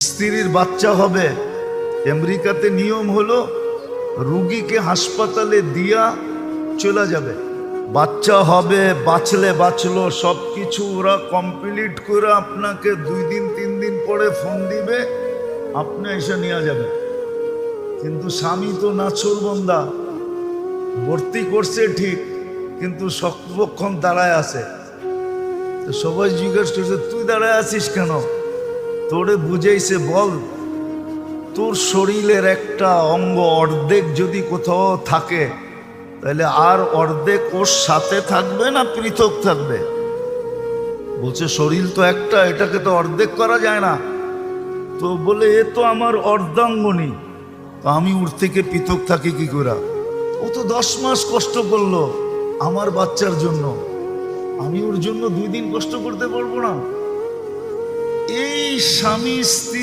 স্ত্রীর বাচ্চা হবে, আমেরিকাতে নিয়ম হলো রুগীকে হাসপাতালে দিয়া চলে যাবে। বাচ্চা হবে, বাঁচলে বাঁচলো, সব কিছু ওরা কমপ্লিট করে আপনাকে 2 দিন 3 দিন পরে ফোন দিবে, আপনি এসে নিয়ে যাবেন। কিন্তু স্বামী তো নাছোড়বান্দা, ভর্তি করছে ঠিক, কিন্তু শক্তপক্ষণ দাঁড়ায় আছে। তো সবাই জিজ্ঞেস করছে তুই দাঁড়ায় আছিস কেন? তোরে বুঝাইছে, বল তোর শরীরের একটা অঙ্গ অর্ধেক যদি কোথাও থাকে তাহলে আর অর্ধেক ওর সাথে থাকবে না পৃথক থাকবে? বলছে শরীর তো একটা, এটাকে তো অর্ধেক করা যায় না। তো বলে এ তো আমার অর্ধাঙ্গনী, তো আমি ওর থেকে পৃথক থাকি কি করে? ও তো 10 মাস কষ্ট করলো আমার বাচ্চার জন্য, আমি ওর জন্য 2 দিন কষ্ট করতে পারবো না? এই স্বামী স্ত্রী